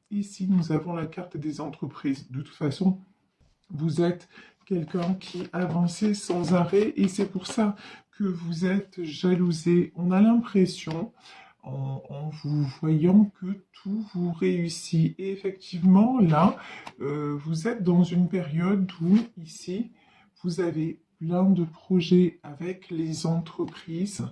Ici, nous avons la carte des entreprises. De toute façon, vous êtes quelqu'un qui avançait sans arrêt et c'est pour ça que vous êtes jalousé. On a l'impression, en vous voyant, que tout vous réussit. Et effectivement, là, vous êtes dans une période où, ici, vous avez plein de projets avec les entreprises.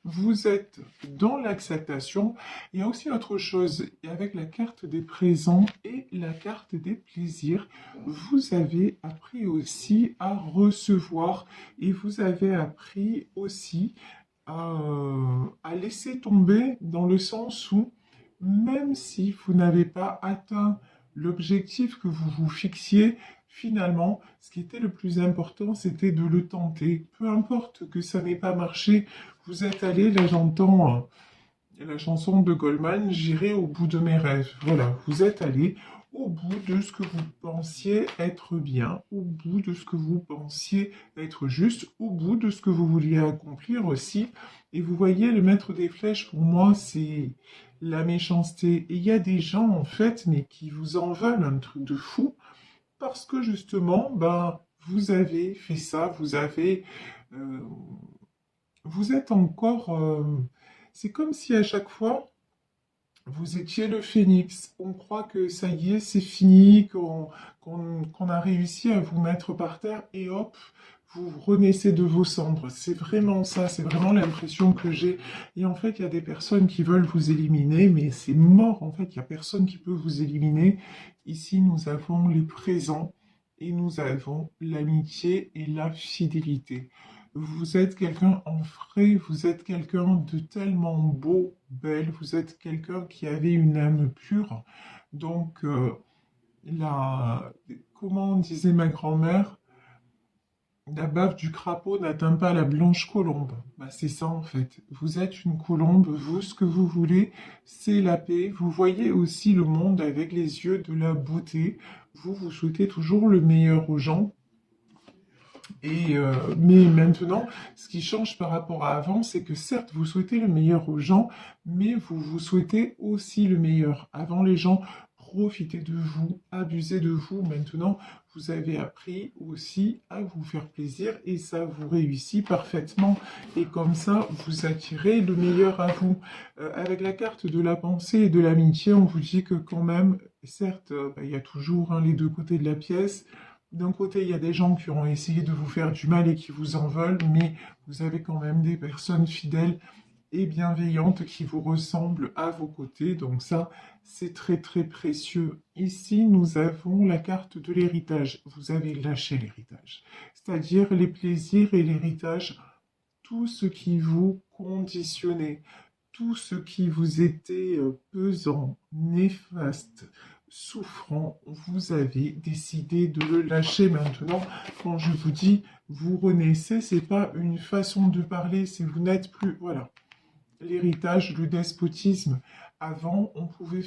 Vous êtes dans l'acceptation. Il y a aussi autre chose, avec la carte des présents et la carte des plaisirs, vous avez appris aussi à recevoir et vous avez appris aussi à laisser tomber dans le sens où même si vous n'avez pas atteint l'objectif que vous vous fixiez, finalement, ce qui était le plus important, c'était de le tenter. Peu importe que ça n'ait pas marché, vous êtes allé, là j'entends la chanson de Goldman, j'irai au bout de mes rêves. Voilà, vous êtes allé au bout de ce que vous pensiez être bien, au bout de ce que vous pensiez être juste, au bout de ce que vous vouliez accomplir aussi. Et vous voyez, le maître des flèches, pour moi, c'est la méchanceté. Et il y a des gens, en fait, mais qui vous en veulent un truc de fou, parce que justement, ben, vous avez fait ça, euh, vous êtes encore, c'est comme si à chaque fois, vous étiez le phénix. On croit que ça y est, c'est fini, qu'on a réussi à vous mettre par terre et hop, vous renaissez de vos cendres. C'est vraiment ça, c'est vraiment l'impression que j'ai. Et en fait, il y a des personnes qui veulent vous éliminer, mais c'est mort. En fait, il n'y a personne qui peut vous éliminer. Ici, nous avons les présents et nous avons l'amitié et la fidélité. Vous êtes quelqu'un en vrai, vous êtes quelqu'un de tellement beau, belle, vous êtes quelqu'un qui avait une âme pure. Donc, la, comment disait ma grand-mère, la bave du crapaud n'atteint pas la blanche colombe. Bah, c'est ça en fait. Vous êtes une colombe, vous, ce que vous voulez, c'est la paix. Vous voyez aussi le monde avec les yeux de la beauté. Vous souhaitez toujours le meilleur aux gens. Mais maintenant, ce qui change par rapport à avant, c'est que certes, vous souhaitez le meilleur aux gens, mais vous souhaitez aussi le meilleur. Avant, les gens profitaient de vous, abusaient de vous. Maintenant, vous avez appris aussi à vous faire plaisir et ça vous réussit parfaitement. Et comme ça, vous attirez le meilleur à vous. Avec la carte de la pensée et de l'amitié, on vous dit que quand même, certes, bah, il y a toujours les deux côtés de la pièce. D'un côté, il y a des gens qui ont essayé de vous faire du mal et qui vous en veulent, mais vous avez quand même des personnes fidèles et bienveillantes qui vous ressemblent à vos côtés. Donc ça, c'est très très précieux. Ici, nous avons la carte de l'héritage. Vous avez lâché l'héritage, c'est-à-dire les plaisirs et l'héritage, tout ce qui vous conditionnait, tout ce qui vous était pesant, néfaste, souffrant, vous avez décidé de le lâcher maintenant. Quand je vous dis vous renaissez, c'est pas une façon de parler, c'est vous n'êtes plus, voilà. L'héritage, le despotisme. Avant, on pouvait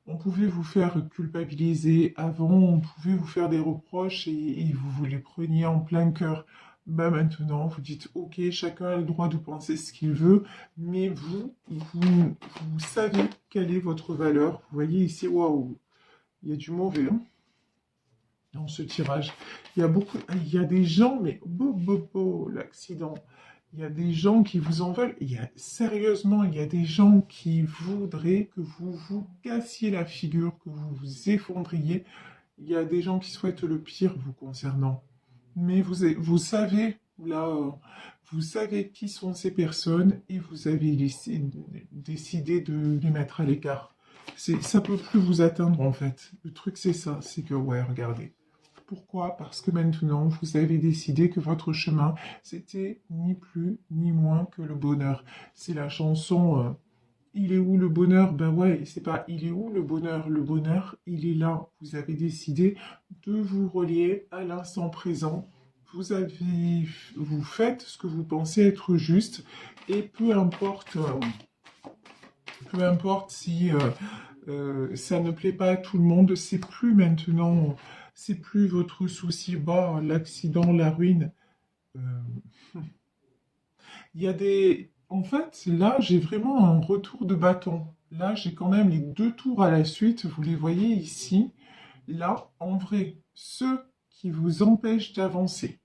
vous faire culpabiliser. Avant, on pouvait vous faire des reproches et vous vous les preniez en plein cœur. Ben maintenant, vous dites, ok, chacun a le droit de penser ce qu'il veut, mais vous savez quelle est votre valeur. Vous voyez ici, waouh, il y a du mauvais dans ce tirage. Il y a des gens, mais l'accident. Il y a des gens qui vous en veulent. Sérieusement, il y a des gens qui voudraient que vous vous cassiez la figure, que vous vous effondriez. Il y a des gens qui souhaitent le pire vous concernant. Mais vous savez, là, vous savez qui sont ces personnes et vous avez décidé de les mettre à l'écart. Ça peut plus vous atteindre en fait. Le truc c'est ça, c'est que ouais, regardez. Pourquoi? Parce que maintenant, vous avez décidé que votre chemin, c'était ni plus ni moins que le bonheur. C'est la chanson Il est où le bonheur? Ben ouais, c'est pas il est où le bonheur? Le bonheur, il est là. Vous avez décidé de vous relier à l'instant présent. Vous faites ce que vous pensez être juste et peu importe si ça ne plaît pas à tout le monde, c'est plus maintenant, c'est plus votre souci. Bah, l'accident, la ruine. euh, il y a des... En fait, là, j'ai vraiment un retour de bâton. Là, j'ai quand même les 2 tours à la suite, vous les voyez ici. Là, en vrai, ceux qui vous empêchent d'avancer,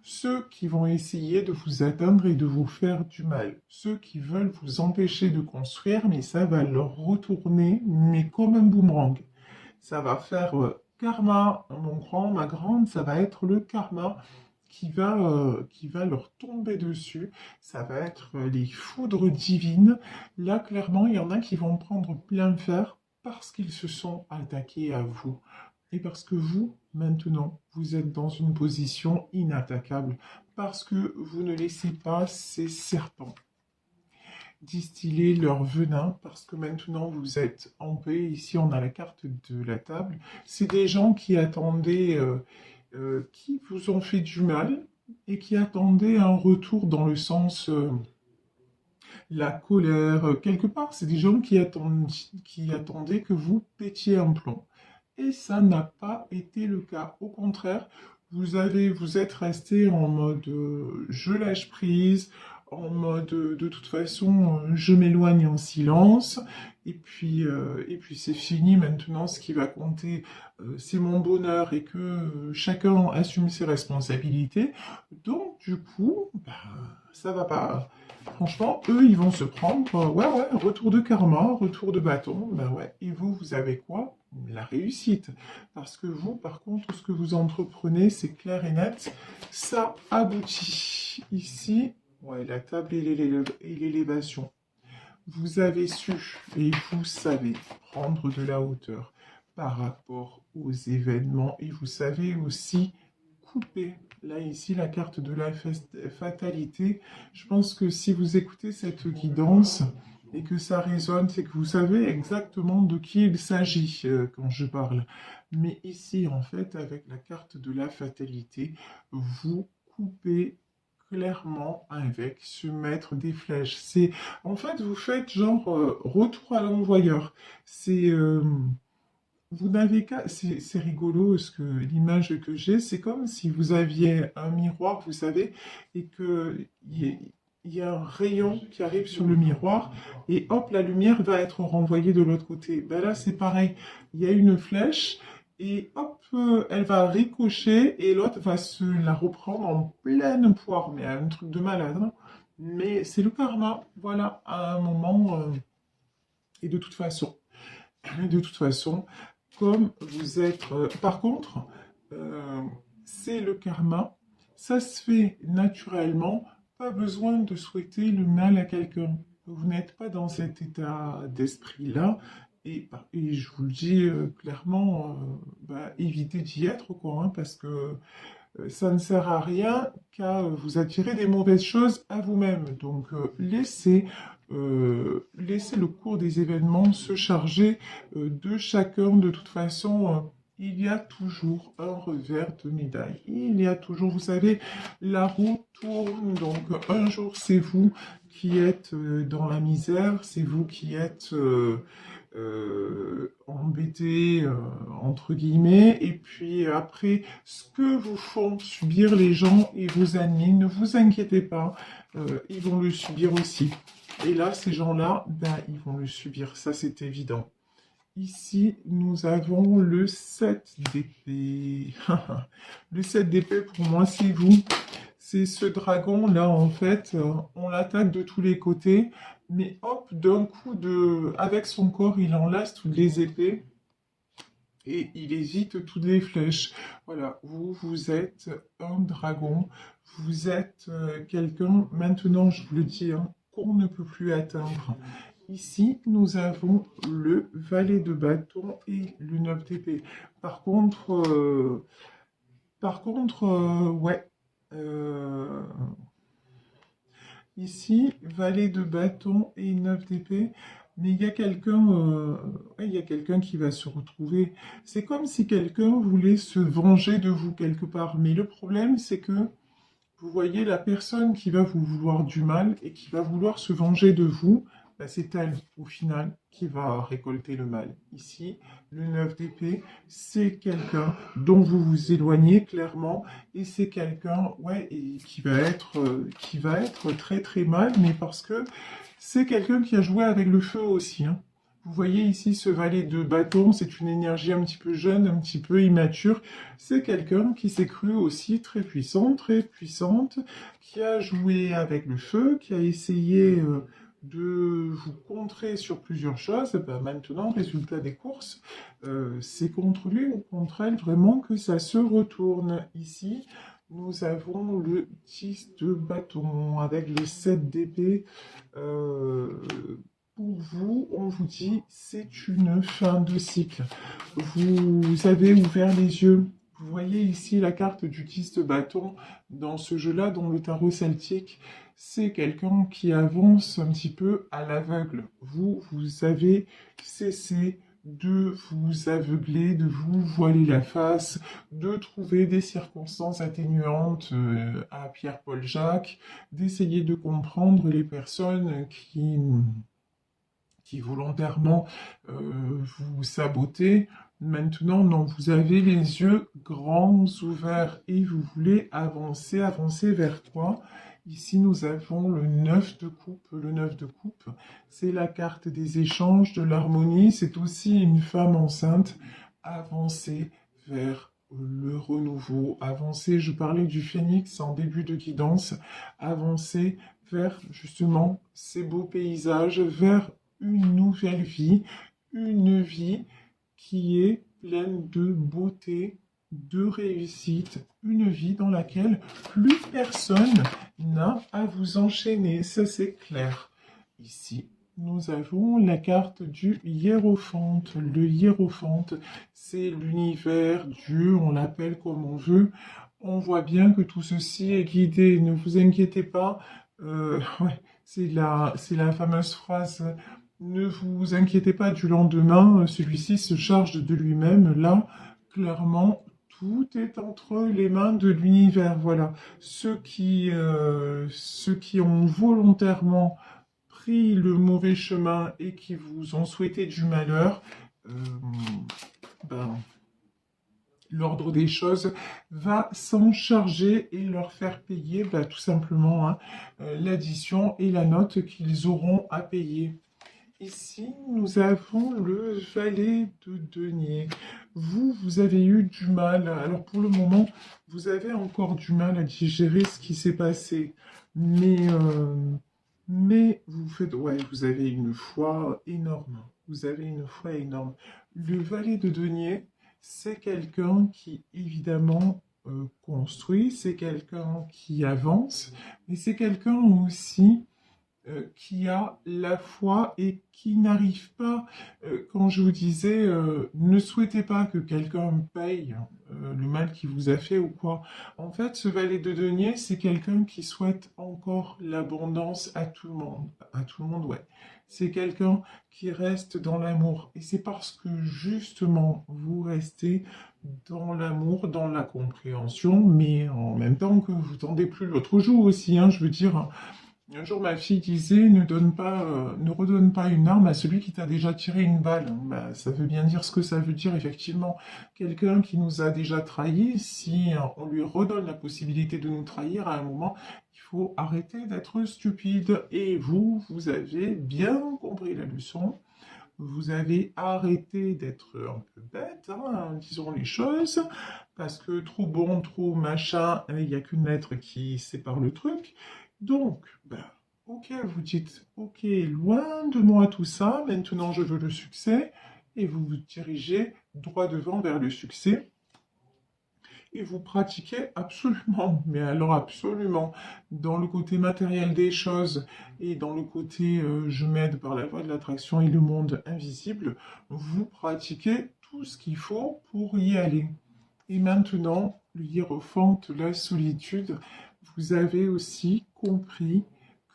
ceux qui vont essayer de vous atteindre et de vous faire du mal, ceux qui veulent vous empêcher de construire, mais ça va leur retourner, mais comme un boomerang. Ça va faire karma, mon grand, ma grande, ça va être le karma qui va leur tomber dessus. Ça va être les foudres divines. Là, clairement, il y en a qui vont prendre plein fer parce qu'ils se sont attaqués à vous. Et parce que vous, maintenant, vous êtes dans une position inattaquable. Parce que vous ne laissez pas ces serpents distiller leur venin, parce que maintenant vous êtes en paix. Ici, on a la carte de la table. C'est des gens qui attendaient, qui vous ont fait du mal et qui attendaient un retour dans le sens la colère. Quelque part, c'est des gens qui attendaient que vous pétiez un plomb. Et ça n'a pas été le cas. Au contraire, vous êtes resté en mode je lâche prise, en mode de toute façon je m'éloigne en silence. Et puis c'est fini maintenant. Ce qui va compter, c'est mon bonheur et que chacun assume ses responsabilités. Donc du coup, bah, ça va pas. Franchement, eux, ils vont se prendre, ouais, ouais, retour de karma, retour de bâton, ben ouais. Et vous, vous avez quoi? La réussite. Parce que vous, par contre, ce que vous entreprenez, c'est clair et net, ça aboutit. Ici, ouais, la table et l'élévation. Vous avez su et vous savez prendre de la hauteur par rapport aux événements et vous savez aussi couper. Là, ici, la carte de la fatalité. Je pense que si vous écoutez cette guidance et que ça résonne, c'est que vous savez exactement de qui il s'agit quand je parle. Mais ici, en fait, avec la carte de la fatalité, vous coupez clairement avec se mettre des flèches. C'est, en fait, vous faites genre retour à l'envoyeur. C'est vous n'avez qu'à... C'est rigolo, ce que l'image que j'ai, c'est comme si vous aviez un miroir, vous savez, et que il y a un rayon qui arrive sur le miroir, et hop, la lumière va être renvoyée de l'autre côté. Ben là, c'est pareil. Il y a une flèche, et hop, elle va ricocher, et l'autre va se la reprendre en pleine poire. Mais un truc de malade, hein. Mais c'est le karma, voilà, à un moment, et de toute façon, comme vous êtes... par contre, euh, c'est le karma. Ça se fait naturellement. Pas besoin de souhaiter le mal à quelqu'un. Vous n'êtes pas dans cet état d'esprit-là. Et je vous le dis clairement, bah, évitez d'y être, quoi, hein, parce que ça ne sert à rien qu'à vous attirer des mauvaises choses à vous-même. Donc laissez le cours des événements se charger de chacun. De toute façon, il y a toujours un revers de médaille. Il y a toujours, vous savez, la roue tourne. Donc un jour, c'est vous qui êtes dans la misère, c'est vous qui êtes embêté, entre guillemets, et puis après, ce que vous font subir les gens et vos amis, ne vous inquiétez pas, ils vont le subir aussi. Et là, ces gens-là, ben, ils vont le subir, ça c'est évident. Ici, nous avons le 7 d'épée. Le 7 d'épée, pour moi, c'est vous. C'est ce dragon-là, en fait, on l'attaque de tous les côtés, mais hop, d'un coup avec son corps, il enlace toutes les épées et il évite toutes les flèches. Voilà, vous êtes un dragon, vous êtes quelqu'un, maintenant, je vous le dis, hein, qu'on ne peut plus atteindre. Ici, nous avons le valet de bâton et le 9 d'épée. Par contre, ouais. Euh, Ici, valet de bâton et 9 d'épée. Mais ouais, il y a quelqu'un qui va se retrouver. C'est comme si quelqu'un voulait se venger de vous quelque part. Mais le problème, c'est que vous voyez la personne qui va vous vouloir du mal et qui va vouloir se venger de vous, bah, c'est elle, au final, qui va récolter le mal. Ici, le 9 d'épée, c'est quelqu'un dont vous vous éloignez clairement, et c'est quelqu'un, ouais, et qui va être très très mal, mais parce que c'est quelqu'un qui a joué avec le feu aussi, hein. Vous voyez ici ce valet de bâton, c'est une énergie un petit peu jeune, un petit peu immature. C'est quelqu'un qui s'est cru aussi très puissante, qui a joué avec le feu, qui a essayé de vous contrer sur plusieurs choses. Ben, maintenant, résultat des courses, c'est contre lui ou contre elle vraiment que ça se retourne. Ici, nous avons le 10 de bâton avec le 7 d'épée. Euh, pour vous, on vous dit c'est une fin de cycle. Vous avez ouvert les yeux. Vous voyez ici la carte du 10 de bâton dans ce jeu-là, dans le tarot celtique. C'est quelqu'un qui avance un petit peu à l'aveugle. Vous avez cessé de vous aveugler, de vous voiler la face, de trouver des circonstances atténuantes à Pierre-Paul Jacques, d'essayer de comprendre les personnes qui volontairement vous sabotez. Maintenant, non, vous avez les yeux grands ouverts et vous voulez avancer, avancer vers quoi? Ici, nous avons le 9 de coupe. Le 9 de coupe, c'est la carte des échanges, de l'harmonie. C'est aussi une femme enceinte. Avancer vers le renouveau. Avancer, je parlais du phénix en début de guidance. Avancer vers justement ces beaux paysages, vers une nouvelle vie, une vie qui est pleine de beauté, de réussite, une vie dans laquelle plus personne n'a à vous enchaîner, ça c'est clair. Ici, nous avons la carte du hiérophante. Le hiérophante, c'est l'univers, Dieu, on l'appelle comme on veut. On voit bien que tout ceci est guidé, ne vous inquiétez pas. Ouais, c'est la fameuse phrase ne vous inquiétez pas du lendemain, celui-ci se charge de lui-même. Là, clairement, tout est entre les mains de l'univers. Voilà. Ceux qui ont volontairement pris le mauvais chemin et qui vous ont souhaité du malheur, euh, ben, l'ordre des choses va s'en charger et leur faire payer tout simplement hein, l'addition et la note qu'ils auront à payer. Ici, nous avons le valet de denier. Vous avez eu du mal. Alors pour le moment, vous avez encore du mal à digérer ce qui s'est passé. Mais vous faites, ouais, vous avez une foi énorme. Vous avez une foi énorme. Le valet de denier, c'est quelqu'un qui, évidemment, construit, c'est quelqu'un qui avance, mais c'est quelqu'un aussi qui a la foi et qui n'arrive pas, quand je vous disais, ne souhaitez pas que quelqu'un paye le mal qu'il vous a fait ou quoi. En fait, ce valet de denier, c'est quelqu'un qui souhaite encore l'abondance à tout le monde, ouais. C'est quelqu'un qui reste dans l'amour. Et c'est parce que justement, vous restez dans l'amour, dans la compréhension, mais en même temps que vous tendez plus l'autre joue aussi, hein, je veux dire. Un jour, ma fille disait, ne redonne pas une arme à celui qui t'a déjà tiré une balle. Bah, ça veut bien dire ce que ça veut dire, effectivement. Quelqu'un qui nous a déjà trahis, si on lui redonne la possibilité de nous trahir à un moment, il faut arrêter d'être stupide. Et vous avez bien compris la leçon. Vous avez arrêté d'être un peu bête, hein, disons les choses, parce que trop bon, trop machin, il n'y a qu'une lettre qui sépare le truc. Donc, ben, ok, vous dites, ok, loin de moi tout ça, maintenant je veux le succès, et vous vous dirigez droit devant vers le succès, et vous pratiquez absolument, mais alors absolument, dans le côté matériel des choses et dans le côté je m'aide par la voie de l'attraction et le monde invisible, vous pratiquez tout ce qu'il faut pour y aller. Et maintenant, le hiérophante, la solitude, vous avez aussi compris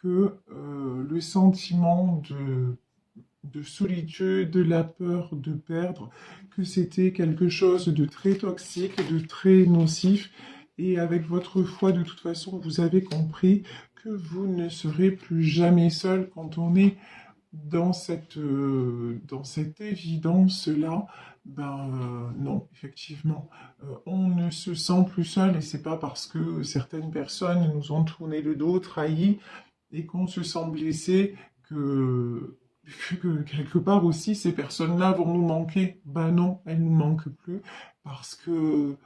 que le sentiment de solitude, de la peur de perdre, que c'était quelque chose de très toxique, de très nocif. Et avec votre foi, de toute façon, vous avez compris que vous ne serez plus jamais seul quand on est dans cette évidence-là. Ben non, effectivement, on ne se sent plus seul et c'est pas parce que certaines personnes nous ont tourné le dos, trahis et qu'on se sent blessé que vu que quelque part aussi, ces personnes-là vont nous manquer. Ben non, elles nous manquent plus, parce que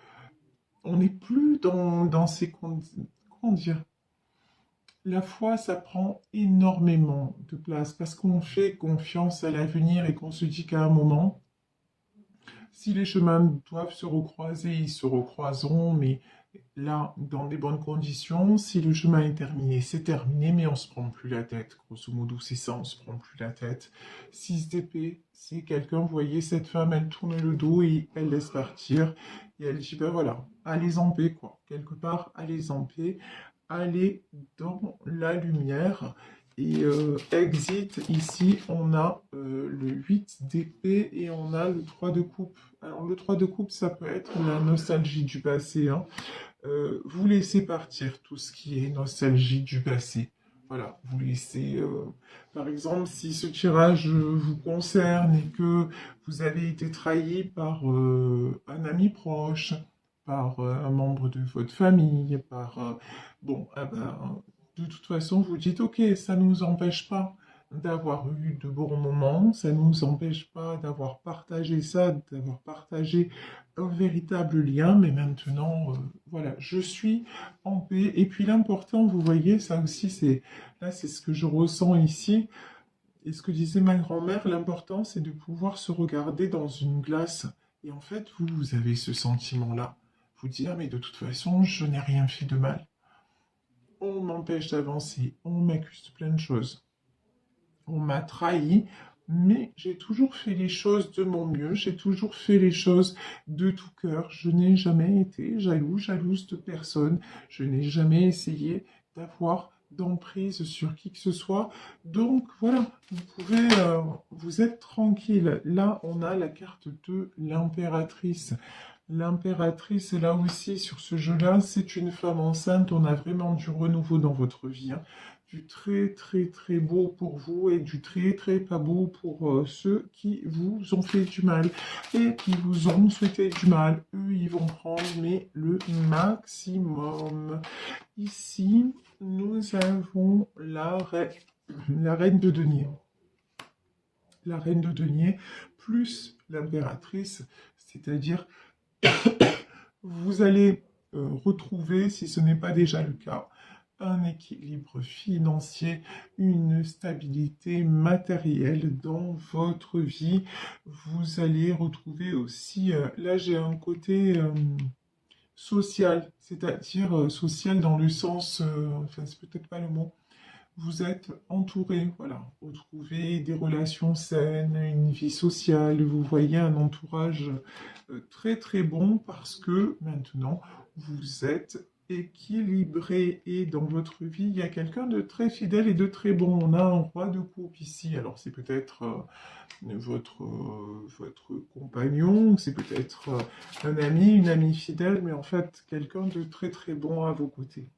on n'est plus dans ces conditions. Comment dire? La foi, ça prend énormément de place parce qu'on fait confiance à l'avenir et qu'on se dit qu'à un moment, si les chemins doivent se recroiser, ils se recroiseront, mais là, dans des bonnes conditions. Si le chemin est terminé, c'est terminé, mais on se prend plus la tête. Grosso modo, c'est ça, on se prend plus la tête. 6 d'épée, si quelqu'un, vous voyez, cette femme, elle tourne le dos et elle laisse partir. Et elle dit, ben voilà, allez en paix, quoi. Quelque part, allez en paix, allez dans la lumière. Et exit, ici, on a le 8 d'épée et on a le 3 de coupe. Alors, le 3 de coupe, ça peut être la nostalgie du passé, hein. Vous laissez partir tout ce qui est nostalgie du passé. Voilà, vous laissez, par exemple, si ce tirage vous concerne et que vous avez été trahi par un ami proche, par un membre de votre famille, par... bon, ah ben, de toute façon, vous dites, ok, ça ne nous empêche pas d'avoir eu de bons moments, ça ne nous empêche pas d'avoir partagé ça, d'avoir partagé un véritable lien, mais maintenant, voilà, je suis en paix. Et puis l'important, vous voyez, ça aussi, c'est ce que je ressens ici, et ce que disait ma grand-mère, l'important, c'est de pouvoir se regarder dans une glace. Et en fait, vous avez ce sentiment-là. Vous dire, mais de toute façon, je n'ai rien fait de mal. On m'empêche d'avancer, on m'accuse de plein de choses. On m'a trahi, mais j'ai toujours fait les choses de mon mieux, j'ai toujours fait les choses de tout cœur. Je n'ai jamais été jalouse de personne. Je n'ai jamais essayé d'avoir d'emprise sur qui que ce soit. Donc voilà, vous pouvez, vous êtes tranquille. Là, on a la carte de l'impératrice. L'impératrice, là aussi, sur ce jeu-là, c'est une femme enceinte. On a vraiment du renouveau dans votre vie, hein. Du très très très beau pour vous et du très très pas beau pour ceux qui vous ont fait du mal et qui vous ont souhaité du mal. Eux, ils vont prendre mais le maximum. Ici, nous avons la reine de denier. La reine de denier plus l'impératrice, c'est-à-dire vous allez retrouver, si ce n'est pas déjà le cas, un équilibre financier, une stabilité matérielle dans votre vie. Vous allez retrouver aussi, là j'ai un côté social, c'est-à-dire social dans le sens, enfin c'est peut-être pas le mot, vous êtes entouré, voilà, vous trouvez des relations saines, une vie sociale, vous voyez un entourage très très bon parce que maintenant vous êtes équilibré et dans votre vie il y a quelqu'un de très fidèle et de très bon. On a un roi de coupe ici, alors c'est peut-être votre compagnon, c'est peut-être un ami, une amie fidèle, mais en fait quelqu'un de très très bon à vos côtés.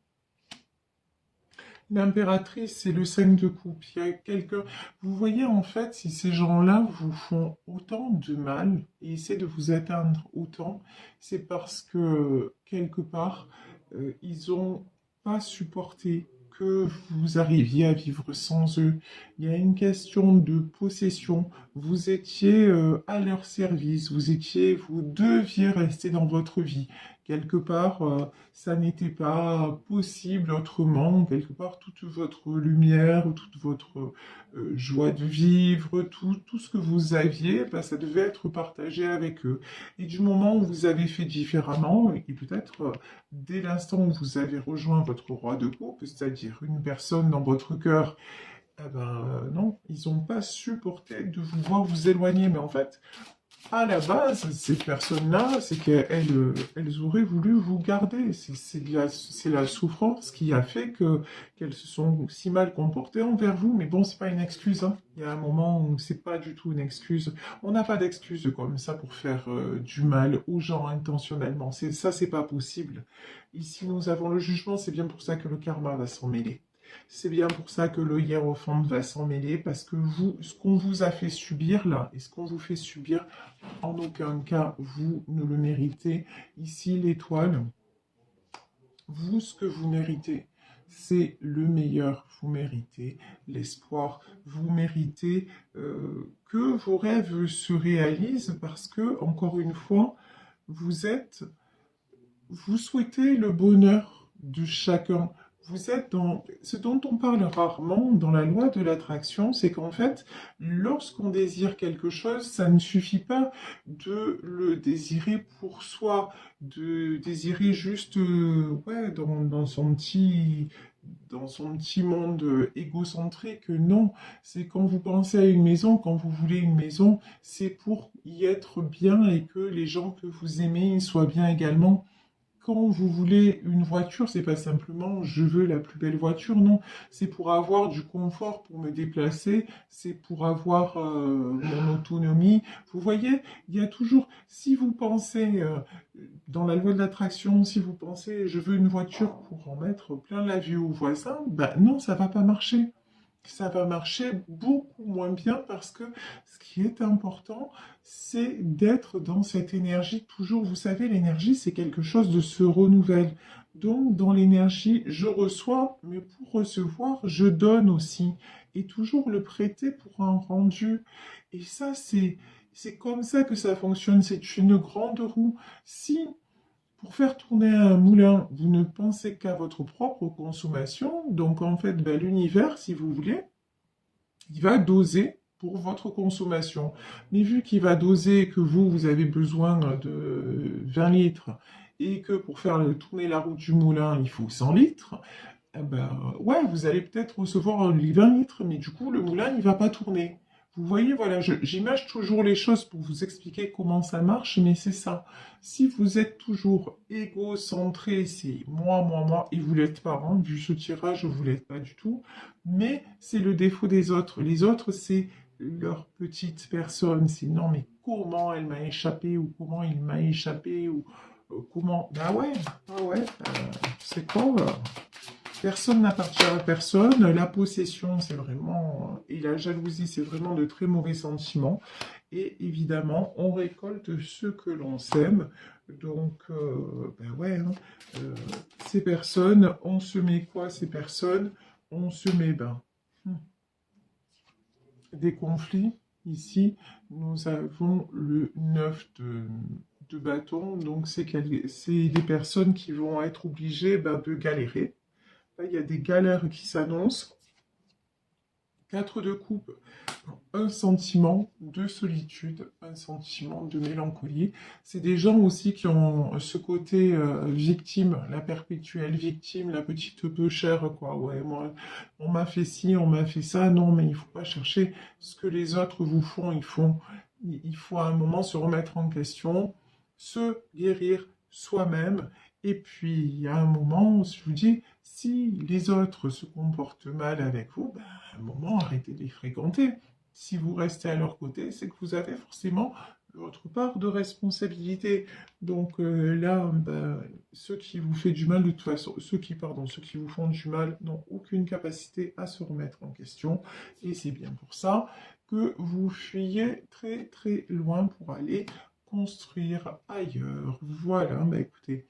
L'impératrice, c'est le 5 de coupe. Il y a quelqu'un. Vous voyez, en fait, si ces gens-là vous font autant de mal et essaient de vous atteindre autant, c'est parce que, quelque part, ils n'ont pas supporté que vous arriviez à vivre sans eux. Il y a une question de possession. Vous étiez à leur service, vous deviez rester dans votre vie. Quelque part, ça n'était pas possible autrement. Quelque part, toute votre lumière, toute votre joie de vivre, tout ce que vous aviez, ben, ça devait être partagé avec eux. Et du moment où vous avez fait différemment, et peut-être dès l'instant où vous avez rejoint votre roi de coupe, c'est-à-dire une personne dans votre cœur, eh ben non, ils n'ont pas supporté de vous voir vous éloigner. Mais en fait, à la base, ces personnes-là, c'est qu'elles auraient voulu vous garder. C'est la souffrance qui a fait qu'elles se sont si mal comportées envers vous. Mais bon, c'est pas une excuse, hein. Il y a un moment où c'est pas du tout une excuse. On n'a pas d'excuse comme ça pour faire du mal aux gens intentionnellement. C'est pas possible. Ici, nous avons le jugement. C'est bien pour ça que le karma va s'en mêler. C'est bien pour ça que le hiérophante va s'en mêler, parce que vous, ce qu'on vous a fait subir là, et ce qu'on vous fait subir, en aucun cas, vous ne le méritez. Ici, l'étoile, vous, ce que vous méritez, c'est le meilleur. Vous méritez l'espoir, vous méritez que vos rêves se réalisent parce que, encore une fois, vous souhaitez le bonheur de chacun. Vous êtes dans ce dont on parle rarement dans la loi de l'attraction, c'est qu'en fait, lorsqu'on désire quelque chose, ça ne suffit pas de le désirer pour soi, de désirer juste ouais, dans son petit monde égocentrique. Non, c'est quand vous pensez à une maison, quand vous voulez une maison, c'est pour y être bien et que les gens que vous aimez y soient bien également. Quand vous voulez une voiture, c'est pas simplement je veux la plus belle voiture, non. C'est pour avoir du confort pour me déplacer, c'est pour avoir mon autonomie. Vous voyez, il y a toujours, si vous pensez dans la loi de l'attraction, si vous pensez je veux une voiture pour en mettre plein la vue aux voisins, ben non, ça va pas marcher. Ça va marcher beaucoup moins bien parce que ce qui est important, c'est d'être dans cette énergie toujours. Vous savez, l'énergie, c'est quelque chose de se renouvelle. Donc, dans l'énergie, je reçois, mais pour recevoir, je donne aussi. Et toujours le prêter pour un rendu. Et ça, c'est comme ça que ça fonctionne. C'est une grande roue. Si pour faire tourner un moulin, vous ne pensez qu'à votre propre consommation, donc en fait, ben, l'univers, si vous voulez, il va doser pour votre consommation. Mais vu qu'il va doser que vous avez besoin de 20 litres et que pour faire tourner la roue du moulin, il faut 100 litres, eh ben, ouais, vous allez peut-être recevoir les 20 litres, mais du coup, le moulin, il va pas tourner. Vous voyez, voilà, j'image toujours les choses pour vous expliquer comment ça marche, mais c'est ça. Si vous êtes toujours égocentré, c'est moi, et vous l'êtes pas, hein, vu ce tirage, vous l'êtes pas du tout, mais c'est le défaut des autres. Les autres, c'est leur petite personne. C'est non, mais comment elle m'a échappé, ou comment il m'a échappé, ou comment. Ah ouais, c'est quoi? Personne n'appartient à personne. La possession, c'est vraiment, et la jalousie, c'est vraiment de très mauvais sentiments. Et évidemment, on récolte ce que l'on sème. Donc, ben ouais, hein, euh, ces personnes, on se met quoi, ces personnes? On se met, ben, des conflits. Ici, nous avons le 9 de bâton. Donc, c'est des personnes qui vont être obligées ben, de galérer. Là, il y a des galères qui s'annoncent. 4 de coupe, un sentiment de solitude, un sentiment de mélancolie. C'est des gens aussi qui ont ce côté victime, la perpétuelle victime, la petite peu chère, quoi. Ouais, moi, on m'a fait ci, on m'a fait ça. Non, mais il faut pas chercher ce que les autres vous font. Il faut à un moment se remettre en question, se guérir soi-même. Et puis, à un moment, je vous dis, si les autres se comportent mal avec vous, ben, à un moment, arrêtez de les fréquenter. Si vous restez à leur côté, c'est que vous avez forcément votre part de responsabilité. Donc là, ben, ceux qui vous font du mal, de toute façon, ceux qui vous font du mal n'ont aucune capacité à se remettre en question. Et c'est bien pour ça que vous fuyez très très loin pour aller construire ailleurs. Voilà, ben écoutez.